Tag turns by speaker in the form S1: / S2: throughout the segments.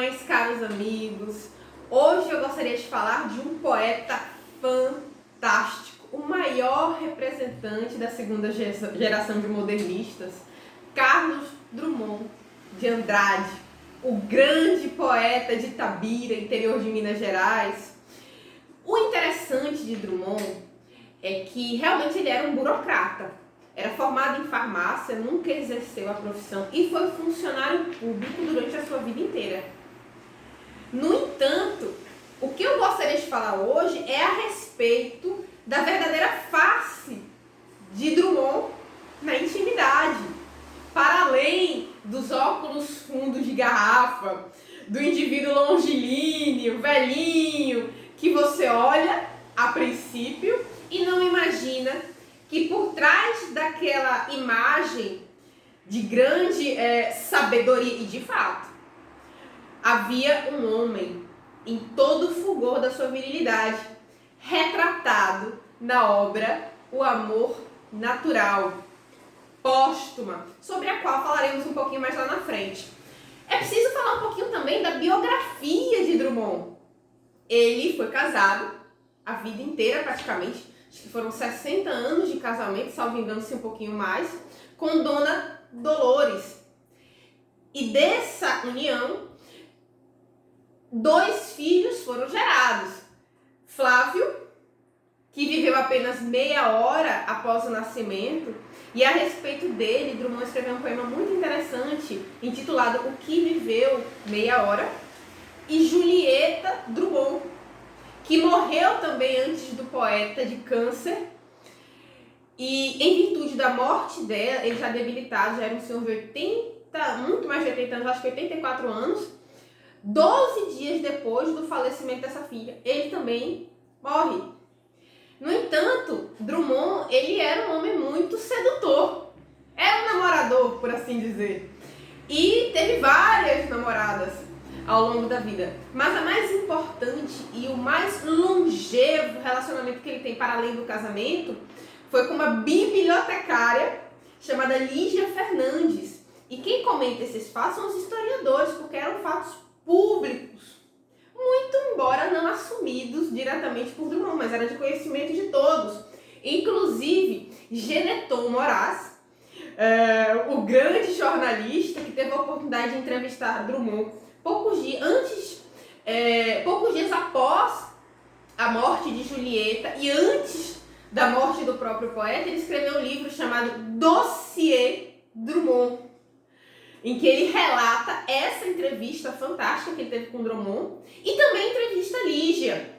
S1: irmãs, caros amigos, hoje eu gostaria de falar de um poeta fantástico, o maior representante da segunda geração de modernistas, Carlos Drummond de Andrade, o grande poeta de Itabira, interior de Minas Gerais. O interessante de Drummond é que realmente ele era um burocrata. Era formado em farmácia, nunca exerceu a profissão e foi funcionário público durante a sua vida inteira. No entanto, o que eu gostaria de falar hoje é a respeito da verdadeira face de Drummond na intimidade, para além dos óculos fundos de garrafa, do indivíduo longilíneo, velhinho, que você olha a princípio e não imagina que por trás daquela imagem de grande sabedoria, e de fato, havia um homem em todo o fulgor da sua virilidade, retratado na obra O Amor Natural, póstuma, sobre a qual falaremos um pouquinho mais lá na frente. É preciso falar um pouquinho também da biografia de Drummond. Ele foi casado a vida inteira praticamente, acho que foram 60 anos de casamento, salvo engano-se um pouquinho mais, com Dona Dolores. E dessa união, 2 filhos foram gerados. Flávio, que viveu apenas meia hora após o nascimento, e a respeito dele, Drummond escreveu um poema muito interessante, intitulado O que Viveu Meia Hora, e Julieta Drummond, que morreu também antes do poeta de câncer, e em virtude da morte dela, ele já debilitado, já era um senhor de 80, muito mais de 80 anos, acho que 84 anos, 12 dias depois do falecimento dessa filha, ele também morre. No entanto, Drummond, ele era um homem muito sedutor, era um namorador, por assim dizer, e teve várias namoradas ao longo da vida. Mas a mais importante e o mais longevo relacionamento que ele tem para além do casamento foi com uma bibliotecária chamada Lígia Fernandes. E quem comenta esses fatos são os historiadores, porque eram fatos públicos, muito embora não assumidos diretamente por Drummond, mas era de conhecimento de todos. Inclusive, Geneton Moraes, o grande jornalista que teve a oportunidade de entrevistar Drummond poucos dias após a morte de Julieta e antes da morte do próprio poeta, ele escreveu um livro chamado Dossiê Drummond, em que ele relata essa entrevista fantástica que ele teve com Drummond e também entrevista Lígia.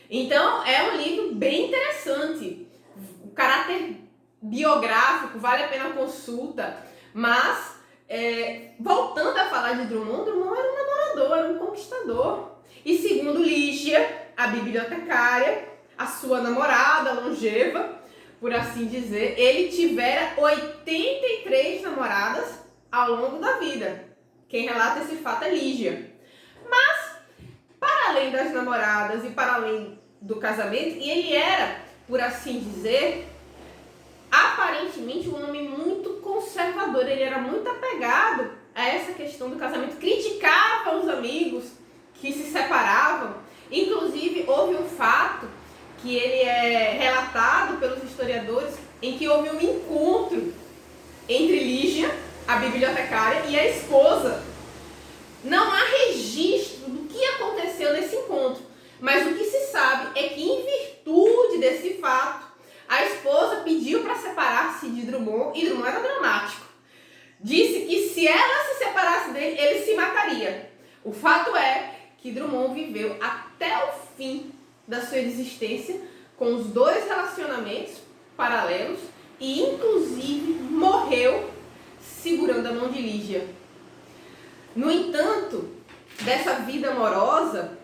S1: Então é um livro bem interessante, o caráter biográfico vale a pena a consulta, mas voltando a falar de Drummond, Drummond era um namorador, era um conquistador. E segundo Lígia, a bibliotecária, a sua namorada longeva, por assim dizer, ele tivera 83 namoradas ao longo da vida. Quem relata esse fato é Lígia. Mas, para além das namoradas e para além do casamento, e ele era, por assim dizer, aparentemente um homem muito conservador, ele era muito apegado a essa questão do casamento, criticava os amigos que se separavam. Inclusive houve um fato que ele é relatado pelos historiadores, em que houve um encontro entre Lígia, a bibliotecária, e a esposa. Não há registro do que aconteceu nesse encontro, mas o que se sabe é que, em virtude desse fato, a esposa pediu para separar-se de Drummond, e Drummond era dramático. Disse que se ela se separasse dele, ele se mataria. O fato é que Drummond viveu até o fim da sua existência com os 2 relacionamentos paralelos e, inclusive, morreu segurando a mão de Lígia. No entanto, dessa vida amorosa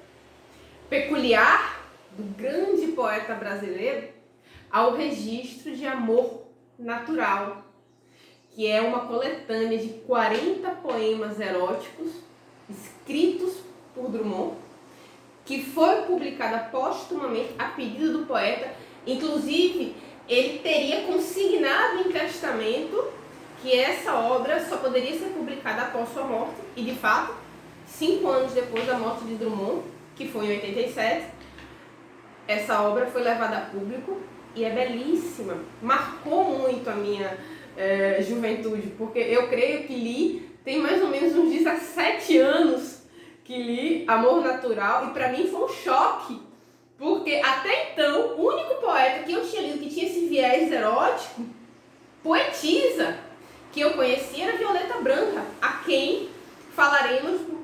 S1: peculiar do grande poeta brasileiro, há o registro de Amor Natural, que é uma coletânea de 40 poemas eróticos escritos por Drummond, que foi publicada póstumamente a pedido do poeta. Inclusive, ele teria consignado em testamento que essa obra só poderia ser publicada após sua morte, e de fato 5 anos depois da morte de Drummond, que foi em 87, essa obra foi levada a público e é belíssima. Marcou muito a minha juventude, porque eu creio que li, tem mais ou menos uns 17 anos que li Amor Natural, e para mim foi um choque, porque até então o único poeta que eu tinha lido que tinha esse viés erótico, poetisa, que eu conhecia era Violeta Branca,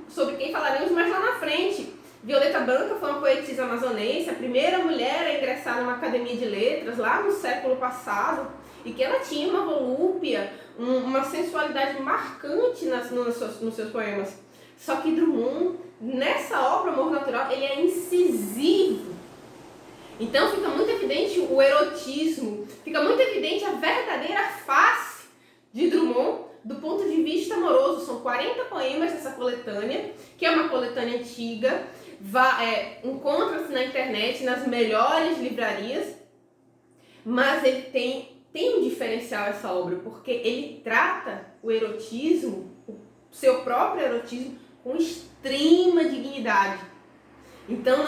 S1: sobre quem falaremos mais lá na frente. Violeta Branca foi uma poetisa amazonense, a primeira mulher a ingressar numa academia de letras lá no século passado, e que ela tinha uma volúpia, uma sensualidade marcante nos seus poemas. Só que Drummond, nessa obra Amor Natural, ele é incisivo. Então fica muito evidente o erotismo, fica muito evidente a verdadeira face de Drummond do ponto de vista amoroso. São 40 poemas dessa coletânea, que é uma coletânea antiga, encontra-se na internet, nas melhores livrarias, mas ele tem um diferencial essa obra, porque ele trata o erotismo, o seu próprio erotismo, com extrema dignidade. Então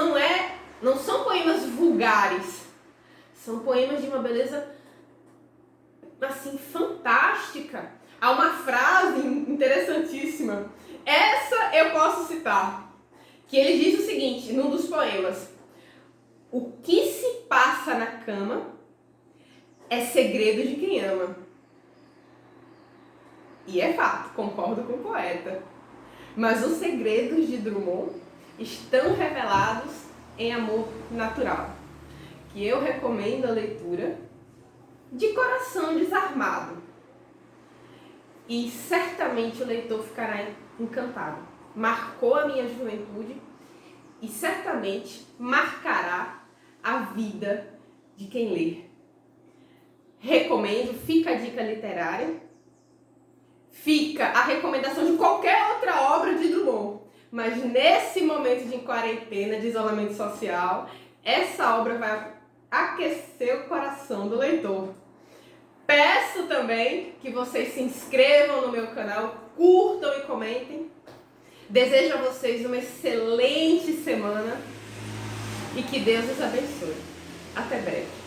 S1: não são poemas vulgares, são poemas de uma beleza assim fantástica. Há uma frase interessantíssima, essa eu posso citar, que ele diz o seguinte, num dos poemas: o que se passa na cama é segredo de quem ama. E é fato, concordo com o poeta. Mas os segredos de Drummond estão revelados em Amor Natural, que eu recomendo a leitura de coração desarmado. E certamente o leitor ficará encantado. Marcou a minha juventude e certamente marcará a vida de quem lê. Recomendo, fica a dica literária, fica a recomendação de qualquer outra obra de Drummond. Mas nesse momento de quarentena, de isolamento social, essa obra vai aquecer o coração do leitor. Peço também que vocês se inscrevam no meu canal, curtam e comentem. Desejo a vocês uma excelente semana e que Deus os abençoe. Até breve.